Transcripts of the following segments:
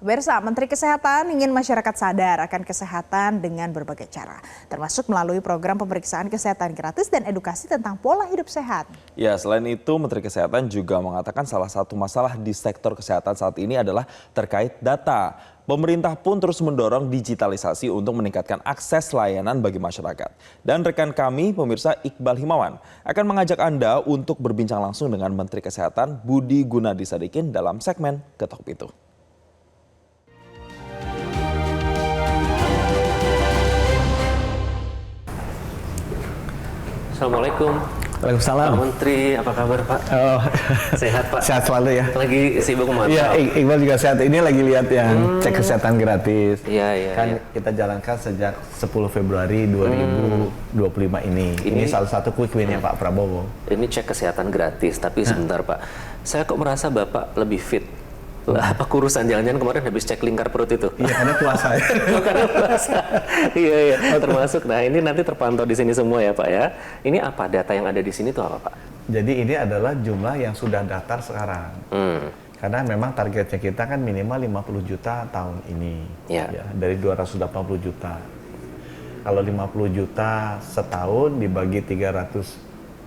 Pemirsa, Menteri Kesehatan ingin masyarakat sadar akan kesehatan dengan berbagai cara, termasuk melalui program pemeriksaan kesehatan gratis dan edukasi tentang pola hidup sehat. Ya, selain itu Menteri Kesehatan juga mengatakan salah satu masalah di sektor kesehatan saat ini adalah terkait data. Pemerintah pun terus mendorong digitalisasi untuk meningkatkan akses layanan bagi masyarakat. Dan rekan kami, pemirsa Iqbal Himawan, akan mengajak Anda untuk berbincang langsung dengan Menteri Kesehatan Budi Gunadi Sadikin dalam segmen Ketok Pitu. Assalamualaikum. Waalaikumsalam. Pak Menteri, apa kabar Pak? Oh, sehat Pak? Sehat selalu ya. Lagi sibuk memantau. Iya, Iqbal juga sehat. Ini lagi lihat yang cek kesehatan gratis. Iya. Kan kita jalankan sejak 10 Februari 2025 ini. Ini salah satu quick win-nya Pak Prabowo. Ini cek kesehatan gratis, tapi sebentar Pak. Saya kok merasa Bapak lebih fit. Lah, apa kurusan? Jangan-jangan kemarin habis cek lingkar perut itu? Iya, karena puasa ya. Karena puasa. Iya, termasuk. Nah, ini nanti terpantau di sini semua ya Pak ya. Ini apa data yang ada di sini tuh apa Pak? Jadi ini adalah jumlah yang sudah daftar sekarang. Karena memang targetnya kita kan minimal 50 juta tahun ini. Ya. Dari 280 juta. Kalau 50 juta setahun dibagi 365,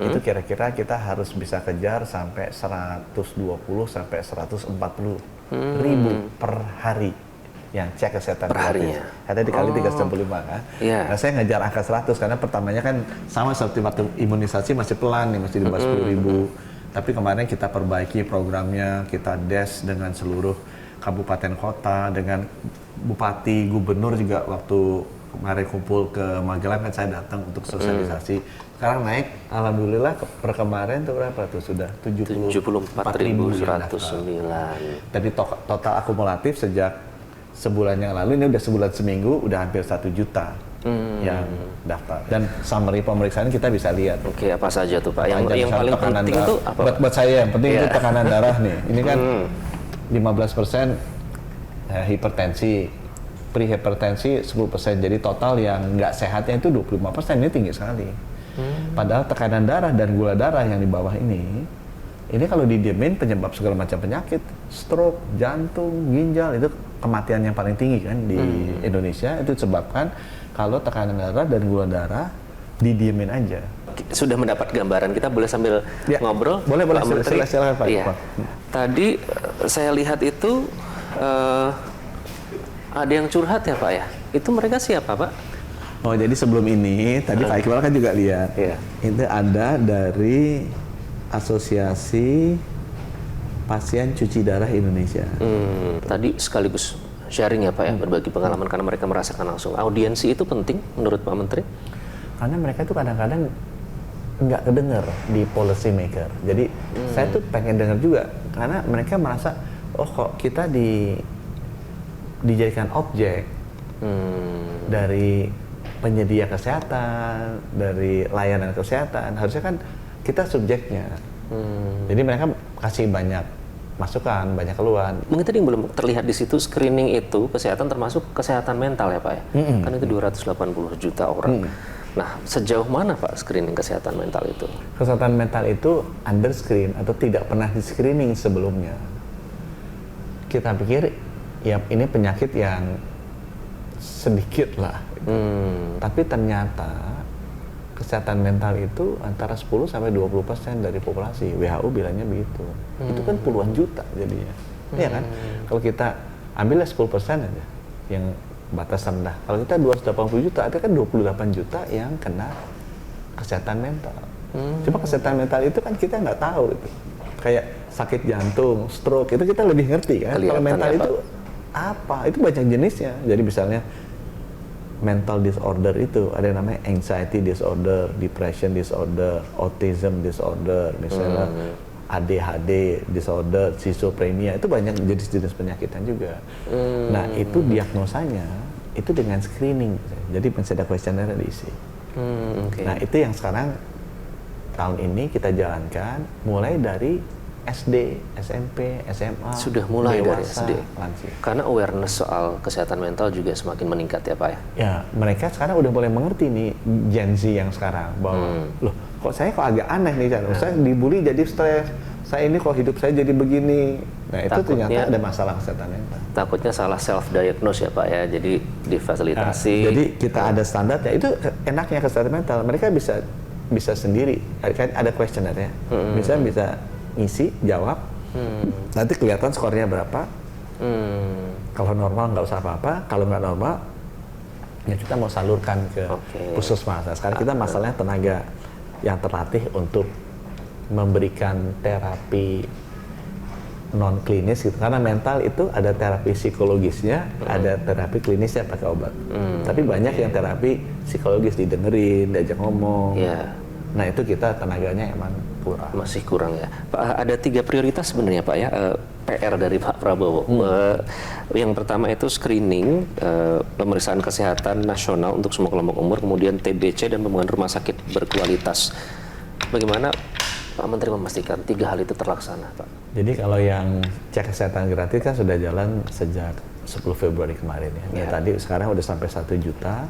itu kira-kira kita harus bisa kejar sampai 120 sampai 140 ribu per hari yang cek kesehatan per harinya. Ada dikali 365 kan. Yeah. Nah, saya ngejar angka 100 karena pertamanya kan sama seperti waktu imunisasi masih pelan nih, masih di bawah 10 ribu. Tapi kemarin kita perbaiki programnya, kita des dengan seluruh kabupaten kota, dengan bupati, gubernur juga waktu kemarin kumpul ke Magelang kan saya datang untuk sosialisasi. Sekarang naik, alhamdulillah per kemarin tuh berapa tuh sudah 74.109. Jadi total akumulatif sejak sebulan yang lalu, ini udah sebulan seminggu, udah hampir 1 juta yang daftar. Dan summary pemeriksaan kita bisa lihat. Oke, apa saja tuh Pak? Yang paling penting itu apa? Buat saya yang penting itu tekanan darah nih. Ini kan 15% hipertensi, prehipertensi 10%. Jadi total yang nggak sehatnya itu 25%, ini tinggi sekali. Padahal tekanan darah dan gula darah yang di bawah ini kalau didiemin penyebab segala macam penyakit, stroke, jantung, ginjal, itu kematian yang paling tinggi kan di Indonesia. Itu disebabkan kalau tekanan darah dan gula darah didiemin aja. Sudah mendapat gambaran, kita boleh sambil ngobrol? Boleh, silakan Pak. Iya. Tadi saya lihat itu ada yang curhat ya Pak ya? Itu mereka siapa Pak? Oh, jadi sebelum ini tadi Pak Iqbal kan juga lihat. Itu ada dari Asosiasi Pasien Cuci Darah Indonesia. Tadi sekaligus sharing ya Pak ya, berbagi pengalaman karena mereka merasakan langsung. Audiensi itu penting menurut Pak Menteri? Karena mereka itu kadang-kadang nggak kedengar di policy maker. Jadi saya tuh pengen dengar juga karena mereka merasa oh kok kita dijadikan objek dari penyedia kesehatan, dari layanan kesehatan. Harusnya kan kita subjeknya. Jadi mereka kasih banyak masukan, banyak keluhan. Mungkin tadi yang belum terlihat di situ, screening itu kesehatan termasuk kesehatan mental ya Pak ya? Kan itu 280 juta orang. Nah, sejauh mana Pak screening kesehatan mental itu? Kesehatan mental itu under screen atau tidak pernah di screening sebelumnya. Kita pikir ya ini penyakit yang sedikit lah. Tapi ternyata kesehatan mental itu antara 10 sampai 20% dari populasi. WHO bilangnya begitu. Itu kan puluhan juta jadinya. Iya kan? Kalau kita ambillah 10% aja yang batas rendah. Kalau kita 280 juta, ada kan 28 juta yang kena kesehatan mental. Cuma kesehatan mental itu kan kita nggak tahu itu. Kayak sakit jantung, stroke, itu kita lebih ngerti kan. Kalau mental itu apa? Itu banyak jenisnya. Jadi misalnya mental disorder itu ada yang namanya anxiety disorder, depression disorder, autism disorder, misalnya ADHD disorder, schizophrenia, itu banyak jenis-jenis penyakitan juga. Nah, itu diagnosanya itu dengan screening. Jadi masih ada kuesioner diisi. Nah, itu yang sekarang tahun ini kita jalankan mulai dari SD, SMP, SMA, sudah mulai dewasa, dari SD. Lansia. Karena awareness soal kesehatan mental juga semakin meningkat ya Pak ya? Ya, mereka sekarang udah mulai mengerti nih Gen Z yang sekarang bahwa loh kok saya agak aneh nih, saya dibully jadi stres, saya ini kok hidup saya jadi begini. Nah itu Takutnya- ternyata ada masalah kesehatan mental. Takutnya salah self diagnose ya Pak ya, jadi difasilitasi. Jadi kita ada standarnya. Itu enaknya kesehatan mental. Mereka bisa sendiri. Kan ada questionnaire ya. Bisa ngisi, jawab. Nanti kelihatan skornya berapa. Kalau normal nggak usah apa-apa. Kalau nggak normal, ya kita mau salurkan ke puskesmas. Nah, sekarang kita masalahnya tenaga yang terlatih untuk memberikan terapi non klinis gitu. Karena mental itu ada terapi psikologisnya, ada terapi klinisnya pakai obat. Tapi banyak yang terapi psikologis didengerin, diajak ngomong. Iya. Nah itu kita tenaganya emang kurang. Masih kurang ya. Pak, ada 3 prioritas sebenarnya Pak ya, PR dari Pak Prabowo. Yang pertama itu screening, pemeriksaan kesehatan nasional untuk semua kelompok umur, kemudian TBC dan pembangunan rumah sakit berkualitas. Bagaimana Pak Menteri memastikan 3 hal itu terlaksana Pak? Jadi kalau yang cek kesehatan gratis kan sudah jalan sejak 10 Februari kemarin ya. Nah, tadi sekarang udah sampai 1 juta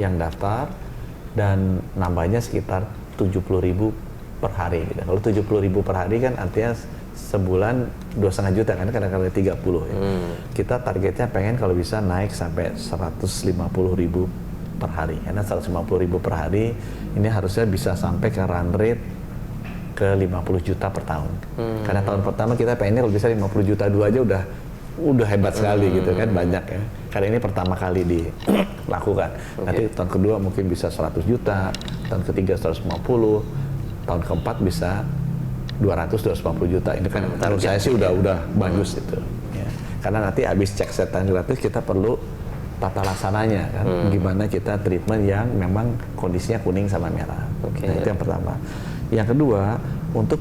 yang daftar dan nambahnya sekitar 70.000 per hari gitu. Kalau 70.000 per hari kan artinya sebulan 2,5 juta kan, kadang-kadang 30 ya. Kita targetnya pengen kalau bisa naik sampai 150.000 per hari. Karena 150.000 per hari ini harusnya bisa sampai ke run rate ke 50 juta per tahun. Karena tahun pertama kita pengennya kalau bisa 50 juta dulu aja udah hebat sekali gitu kan, banyak ya. Karena ini pertama kali dilakukan. Nanti tahun kedua mungkin bisa 100 juta, tahun ketiga 150, tahun keempat bisa 200-250 juta. Ini kan menurut saya sih udah bagus itu. Ya. Karena nanti habis cek kesehatan gratis kita perlu tata laksananya kan, gimana kita treatment yang memang kondisinya kuning sama merah. Nah, itu yang pertama. Yang kedua, untuk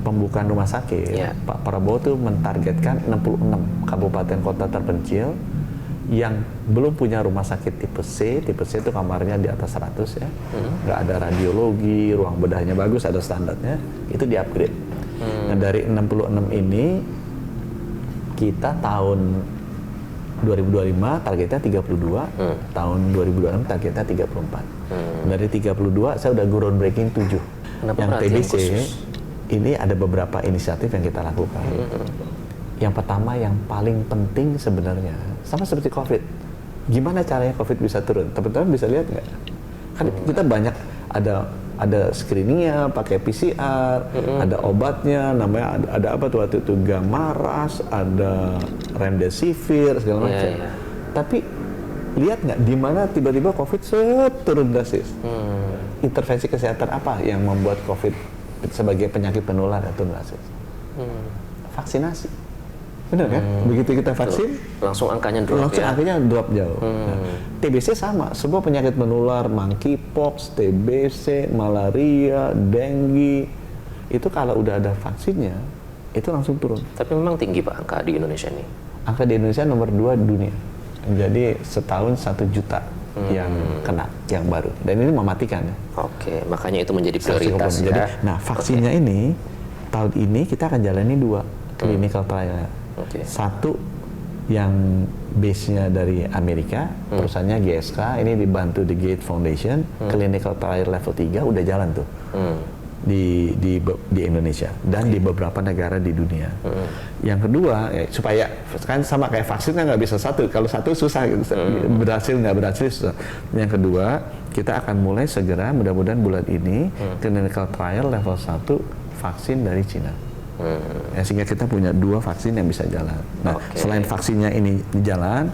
pembukaan rumah sakit, Pak Prabowo tuh mentargetkan 66 kabupaten kota terpencil yang belum punya rumah sakit tipe C itu kamarnya di atas 100 ya, nggak ada radiologi, ruang bedahnya bagus, ada standarnya, itu di-upgrade. Nah dari 66 ini, kita tahun 2025 targetnya 32, tahun 2026 targetnya 34. Dari 32 saya udah groundbreaking 7. Kenapa yang perhatian TBC, khusus? ini ada beberapa inisiatif yang kita lakukan. Yang pertama yang paling penting sebenarnya, sama seperti COVID. Gimana caranya COVID bisa turun? Teman-teman bisa lihat nggak? Kan kita banyak ada screeningnya pakai PCR, ada obatnya, namanya ada apa tuh waktu itu, Gamaras, ada Remdesivir segala macam. Tapi lihat nggak di mana tiba-tiba COVID turun drastis? Intervensi kesehatan apa yang membuat COVID sebagai penyakit penular turun drastis? Vaksinasi. Benar kan? Begitu kita vaksin, langsung angkanya drop langsung ya? angkanya drop jauh. Nah, TBC sama, semua penyakit menular, monkeypox, TBC, malaria, dengue, itu kalau udah ada vaksinnya, itu langsung turun. Tapi memang tinggi Pak angka di Indonesia ini? Angka di Indonesia nomor 2 dunia. Jadi setahun 1 juta yang kena, yang baru. Dan ini mematikan ya. Oke, makanya itu menjadi prioritas ya. Jadi, nah vaksinnya ini, tahun ini kita akan jalani 2 clinical trial. Satu yang base-nya dari Amerika, perusahaannya GSK, ini dibantu The Gates Foundation, clinical trial level 3 udah jalan tuh di Indonesia dan di beberapa negara di dunia. Yang kedua, supaya kan sama kayak vaksin kan nggak bisa satu, kalau satu susah gitu, berhasil nggak berhasil susah. Yang kedua, kita akan mulai segera, mudah-mudahan bulan ini, clinical trial level 1 vaksin dari Cina. Ya, sehingga kita punya 2 vaksin yang bisa jalan. Nah, selain vaksinnya ini jalan,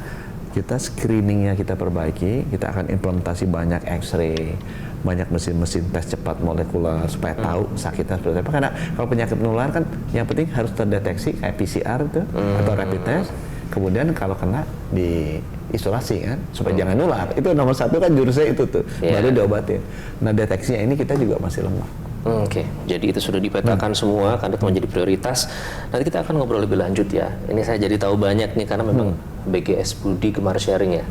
kita screeningnya kita perbaiki, kita akan implementasi banyak X-ray, banyak mesin-mesin tes cepat molekuler supaya tahu sakitnya seperti apa. Karena kalau penyakit menular kan yang penting harus terdeteksi kayak PCR itu atau rapid test. Kemudian kalau kena diisolasi kan supaya jangan nular. Itu nomor 1 kan jurusnya itu tuh, baru diobatin. Nah, deteksinya ini kita juga masih lemah. Oke, jadi itu sudah dipetakan semua karena itu menjadi prioritas. Nanti kita akan ngobrol lebih lanjut ya. Ini saya jadi tahu banyak nih karena memang BGS Budi gemar sharing ya.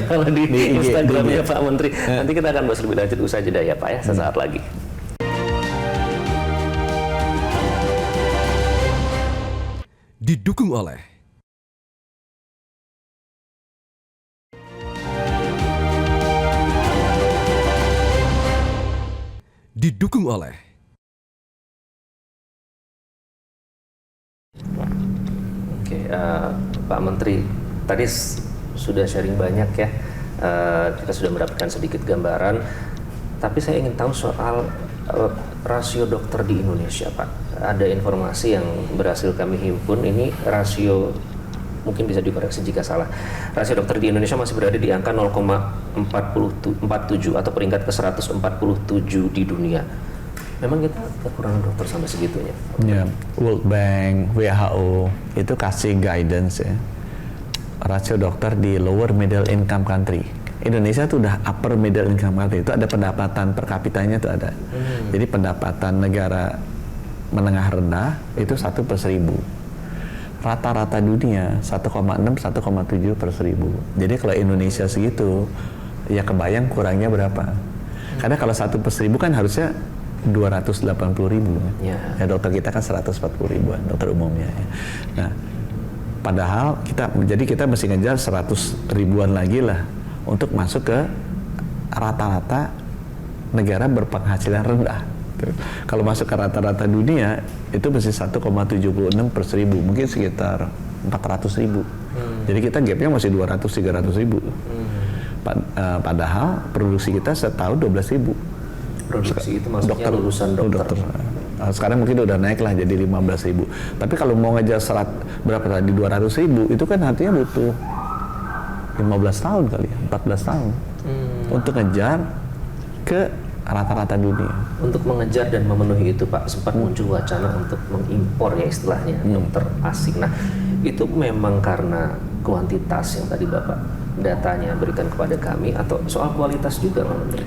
Kalau di Instagramnya Pak Menteri. Nanti kita akan bahas lebih lanjut usai jeda ya Pak ya, sesaat lagi. Didukung oleh Oke, Pak Menteri, tadi sudah sharing banyak ya, kita sudah mendapatkan sedikit gambaran, tapi saya ingin tahu soal rasio dokter di Indonesia, Pak. Ada informasi yang berhasil kami himpun, ini rasio, mungkin bisa dikoreksi jika salah, rasio dokter di Indonesia masih berada di angka 0,47 atau peringkat ke 147 di dunia. Memang kita kekurangan dokter sampai segitunya? Ya, World Bank, WHO itu kasih guidance ya, rasio dokter di lower middle income country. Indonesia tuh udah upper middle income country, itu ada pendapatan per kapitanya tuh ada. Jadi pendapatan negara menengah rendah itu 1/1000. Rata-rata dunia 1,6-1,7 per 1000. Jadi kalau Indonesia segitu, ya kebayang kurangnya berapa. Karena kalau 1/1000 kan harusnya 280.000. Ya, dokter kita kan 140.000-an, dokter umumnya. Ya. Nah, padahal kita mesti ngejar 100.000-an lagi lah untuk masuk ke rata-rata negara berpenghasilan rendah. Kalau masuk ke rata-rata dunia itu mesti 1,76 per 1000, mungkin sekitar 400.000. Jadi kita gapnya masih 200-300.000. Padahal produksi kita setahun 12.000. Produksi itu maksudnya lulusan dokter. Sekarang mungkin udah naik lah jadi 15.000. Tapi kalau mau ngejar berapa tadi 200.000 itu kan artinya butuh 15 tahun kali ya, 14 tahun untuk ngejar ke rata-rata dunia. Untuk mengejar dan memenuhi itu, Pak, sempat muncul wacana untuk mengimpor ya istilahnya dokter asing. Nah, itu memang karena kuantitas yang tadi Bapak datanya berikan kepada kami atau soal kualitas juga, Pak Menteri?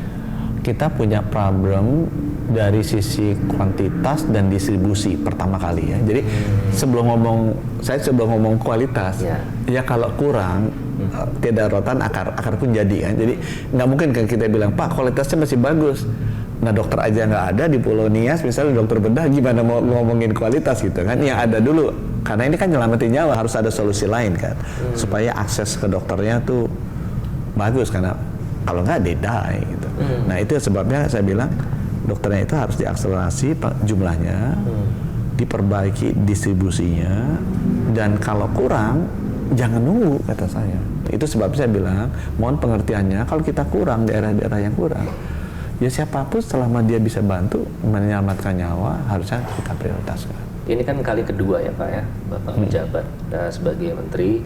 Kita punya problem dari sisi kuantitas dan distribusi pertama kali ya. Jadi sebelum ngomong kualitas, ya kalau kurang tidak rotan akar pun jadi kan. Jadi nggak mungkin kan kita bilang Pak kualitasnya masih bagus. Nah dokter aja nggak ada di Pulau Nias misalnya dokter bedah gimana mau ngomongin kualitas gitu kan? Yang ada dulu karena ini kan nyelamatin nyawa harus ada solusi lain kan supaya akses ke dokternya tuh bagus karena kalau nggak they die gitu. Nah itu sebabnya saya bilang dokternya itu harus diakselerasi jumlahnya, diperbaiki distribusinya, dan kalau kurang jangan nunggu kata saya. Itu sebabnya saya bilang mohon pengertiannya kalau kita kurang daerah-daerah yang kurang, ya siapapun selama dia bisa bantu menyelamatkan nyawa harusnya kita prioritaskan. Ini kan kali kedua ya Pak ya, Bapak menjabat sebagai Menteri.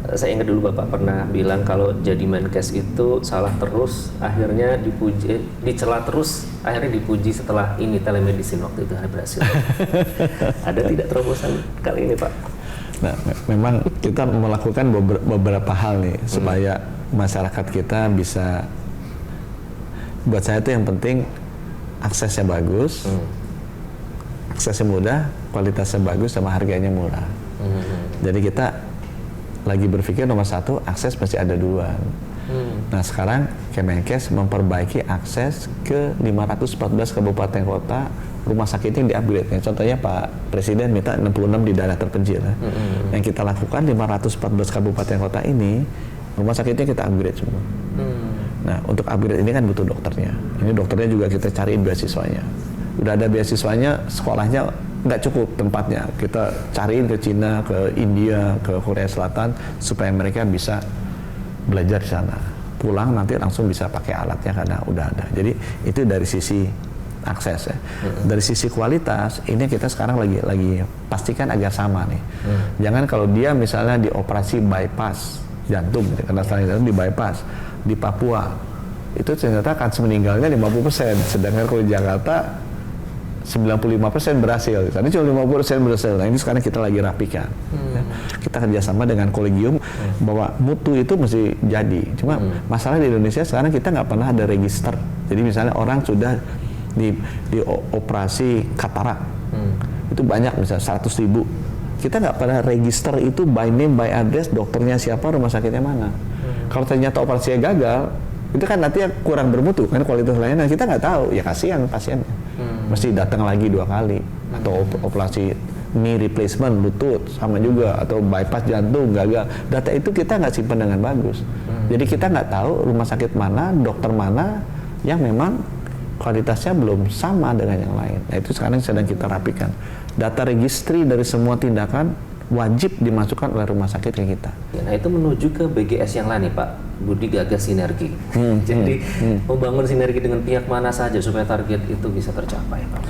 Saya ingat dulu Bapak pernah bilang kalau jadi Menkes itu salah terus, akhirnya dipuji, dicela terus, akhirnya dipuji setelah ini telemedicine waktu itu hari berhasil. Ada tidak terobosan kali ini Pak? Nah, memang kita melakukan beberapa hal nih supaya masyarakat kita bisa, buat saya itu yang penting aksesnya bagus, aksesnya mudah, kualitasnya bagus, sama harganya murah. Jadi kita lagi berpikir nomor satu akses pasti ada duluan. Nah sekarang Kemenkes memperbaiki akses ke 514 kabupaten kota rumah sakit yang di-upgrade. Contohnya Pak Presiden minta 66 di daerah terpencil. Yang kita lakukan 514 kabupaten kota ini rumah sakitnya kita upgrade semua. Nah untuk upgrade ini kan butuh dokternya. Ini dokternya juga kita cariin beasiswanya. Udah ada beasiswanya, sekolahnya nggak cukup tempatnya. Kita cariin ke Cina, ke India, ke Korea Selatan supaya mereka bisa belajar di sana. Pulang nanti langsung bisa pakai alatnya karena udah ada. Jadi itu dari sisi akses ya. Dari sisi kualitas ini kita sekarang lagi pastikan agar sama nih. Jangan kalau dia misalnya dioperasi bypass jantung, karena selain di bypass di Papua itu ternyata kans meninggalnya 50%, sedangkan kalau di Jakarta 95% berhasil. Tadi cuma 50% berhasil. Nah ini sekarang kita lagi rapikan. Ya. Kita kerjasama dengan kolegium bahwa mutu itu mesti jadi. Cuma masalah di Indonesia sekarang kita nggak pernah ada register. Jadi misalnya orang sudah di operasi katarak, itu banyak misalnya 100.000. Kita nggak pernah register itu by name, by address, dokternya siapa, rumah sakitnya mana. Kalau ternyata operasinya gagal, itu kan nanti kurang bermutu kan kualitas layanan, kita nggak tahu, ya kasihan pasiennya. Mesti datang lagi 2 kali, atau operasi knee replacement lutut sama juga, atau bypass jantung gagal. Data itu kita nggak simpan dengan bagus. Jadi kita nggak tahu rumah sakit mana, dokter mana yang memang kualitasnya belum sama dengan yang lain. Nah itu sekarang sedang kita rapikan. Data registry dari semua tindakan wajib dimasukkan oleh rumah sakit ke kita. Nah itu menuju ke BGS yang lain nih Pak, Budi gagas sinergi. Jadi membangun sinergi dengan pihak mana saja supaya target itu bisa tercapai Pak?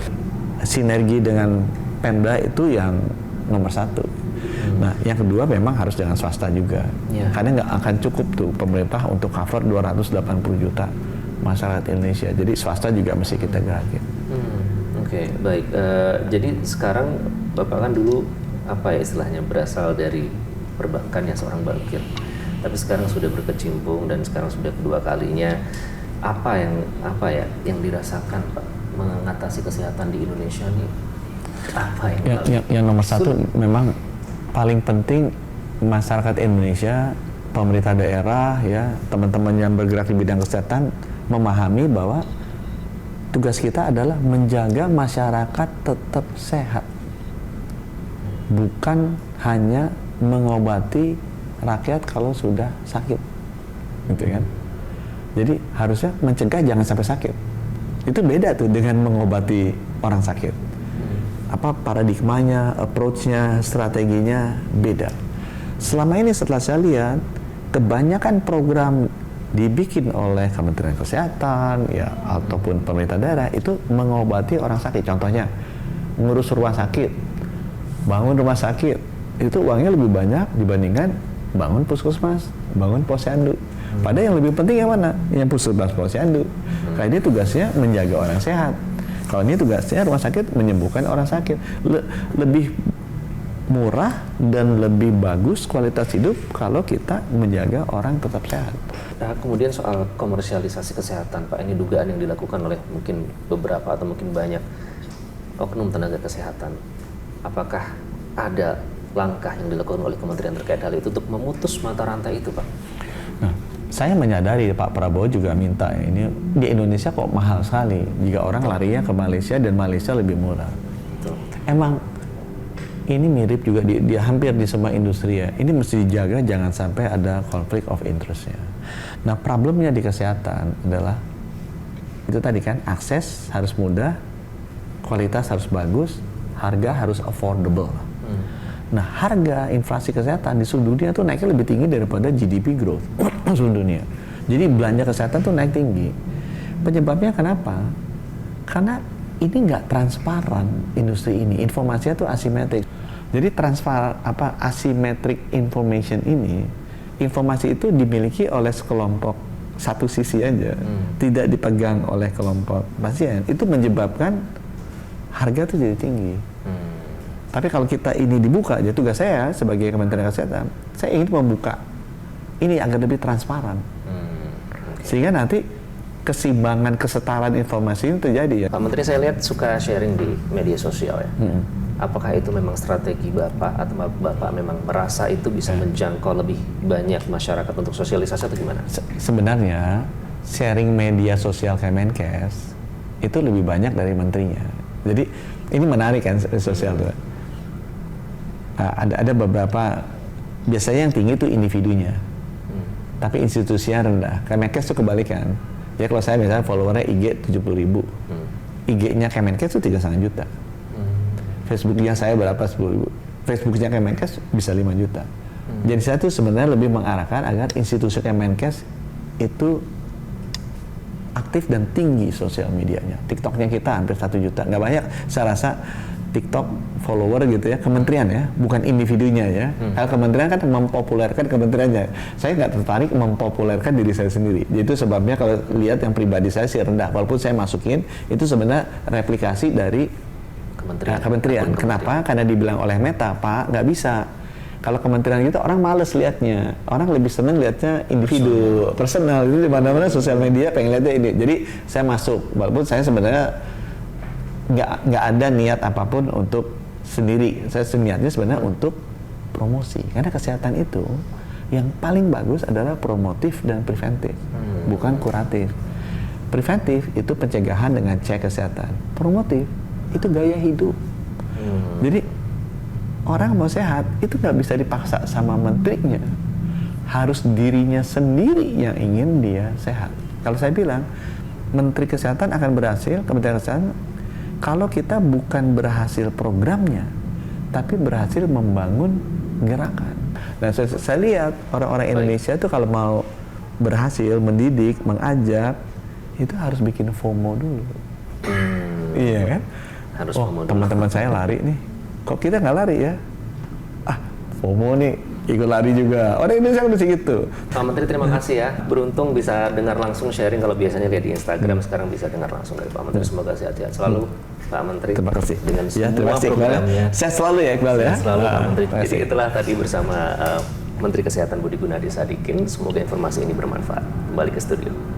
Sinergi dengan Pemda itu yang nomor satu. Nah, yang kedua memang harus dengan swasta juga. Karena nggak akan cukup tuh pemerintah untuk cover 280 juta masyarakat Indonesia. Jadi swasta juga mesti kita gerakin. Oke, baik. Jadi sekarang Bapak kan dulu apa ya istilahnya berasal dari perbankan ya, seorang bankir. Tapi sekarang sudah berkecimpung dan sekarang sudah kedua kalinya. Apa yang dirasakan Pak mengatasi kesehatan di Indonesia nih? Apa yang nomor satu memang paling penting masyarakat Indonesia, pemerintah daerah ya, teman-teman yang bergerak di bidang kesehatan memahami bahwa tugas kita adalah menjaga masyarakat tetap sehat, bukan hanya mengobati rakyat kalau sudah sakit, gitu kan? Jadi harusnya mencegah jangan sampai sakit. Itu beda tuh dengan mengobati orang sakit. Apa paradigmanya, approach-nya, strateginya beda. Selama ini setelah saya lihat, kebanyakan program dibikin oleh Kementerian Kesehatan ya ataupun pemerintah daerah itu mengobati orang sakit. Contohnya ngurus rumah sakit, bangun rumah sakit, itu uangnya lebih banyak dibandingkan bangun puskesmas, bangun posyandu. Padahal yang lebih penting yang mana? Yang puskesmas, posyandu. Karena ini tugasnya menjaga orang sehat. Kalau ini tugasnya rumah sakit menyembuhkan orang sakit. Lebih murah dan lebih bagus kualitas hidup kalau kita menjaga orang tetap sehat. Nah, kemudian soal komersialisasi kesehatan, Pak, ini dugaan yang dilakukan oleh mungkin beberapa atau mungkin banyak oknum tenaga kesehatan. Apakah ada langkah yang dilakukan oleh kementerian terkait hal itu untuk memutus mata rantai itu, Pak? Nah, saya menyadari Pak Prabowo juga minta ini di Indonesia kok mahal sekali jika orang larinya ke Malaysia dan Malaysia lebih murah. Betul. Emang ini mirip juga di hampir di semua industri ya. Ini mesti dijaga jangan sampai ada conflict of interest-nya. Nah, problemnya di kesehatan adalah itu tadi kan, akses harus mudah, kualitas harus bagus, harga harus affordable. Nah, harga inflasi kesehatan di seluruh dunia tuh naiknya lebih tinggi daripada GDP growth seluruh dunia. Jadi belanja kesehatan tuh naik tinggi. Penyebabnya kenapa? Karena ini nggak transparan industri ini, informasinya tuh asimetrik. Jadi asymmetric information ini, informasi itu dimiliki oleh sekelompok satu sisi aja, tidak dipegang oleh kelompok pasien. Itu menyebabkan harga tuh jadi tinggi. Tapi kalau kita ini dibuka, jadi tugas saya sebagai Kementerian Kesehatan, saya ingin membuka ini agar lebih transparan, sehingga nanti keseimbangan, kesetaraan informasi ini terjadi ya. Pak Menteri, saya lihat suka sharing di media sosial ya. Apakah itu memang strategi Bapak atau Bapak memang merasa itu bisa menjangkau lebih banyak masyarakat untuk sosialisasi atau gimana? Sebenarnya sharing media sosial Kemenkes itu lebih banyak dari menterinya. Jadi ini menarik kan sosial tuh. Ada beberapa, biasanya yang tinggi itu individunya, tapi institusinya rendah. Kemenkes itu kebalikan. Ya kalau saya misalnya followernya IG 70.000, IG-nya Kemenkes itu 3,5 juta. Facebooknya saya berapa 10.000. Facebooknya Kemenkes bisa 5 juta. Jadi saya tuh sebenarnya lebih mengarahkan agar institusi Kemenkes itu aktif dan tinggi sosial medianya. TikToknya kita hampir 1 juta, nggak banyak. Saya rasa TikTok follower gitu ya, kementerian ya, bukan individunya ya. Kalau kementerian kan mempopulerkan kementeriannya. Saya nggak tertarik mempopulerkan diri saya sendiri. Jadi itu sebabnya kalau lihat yang pribadi saya sih rendah. Walaupun saya masukin, itu sebenarnya replikasi dari kementerian. Kenapa? Karena dibilang oleh Meta, Pak, nggak bisa. Kalau kementerian gitu orang males liatnya. Orang lebih seneng liatnya individu, personal. Itu di mana-mana sosial media pengen lihatnya ini. Jadi saya masuk, walaupun saya sebenarnya nggak ada niat apapun untuk sendiri. Saya niatnya sebenarnya untuk promosi. Karena kesehatan itu yang paling bagus adalah promotif dan preventif, bukan kuratif. Preventif itu pencegahan dengan cek kesehatan. Promotif itu gaya hidup. Jadi orang mau sehat itu nggak bisa dipaksa sama menterinya. Harus dirinya sendiri yang ingin dia sehat. Kalau saya bilang Menteri Kesehatan akan berhasil, Kementerian Kesehatan, kalau kita bukan berhasil programnya, tapi berhasil membangun gerakan. Nah, saya lihat orang-orang Indonesia itu kalau mau berhasil mendidik, mengajak, itu harus bikin FOMO dulu. Iya kan? Harus oh, FOMO dulu. teman-teman saya lari nih, kok kita nggak lari ya? Ah, FOMO nih, ikut lari juga. Orang Indonesia udah segitu. Pak Menteri, terima kasih ya. Beruntung bisa dengar langsung sharing, kalau biasanya lihat di Instagram, sekarang bisa dengar langsung dari Pak Menteri. Semoga sehat-sehat selalu, Pak Menteri. Terima kasih. Dengan semua terima kasih, programnya. Saya selalu ya, Iqbal ya. Selalu Pak Menteri. terima Jadi kasih. itulah tadi bersama Menteri Kesehatan Budi Gunadi Sadikin. Semoga informasi ini bermanfaat. Kembali ke studio.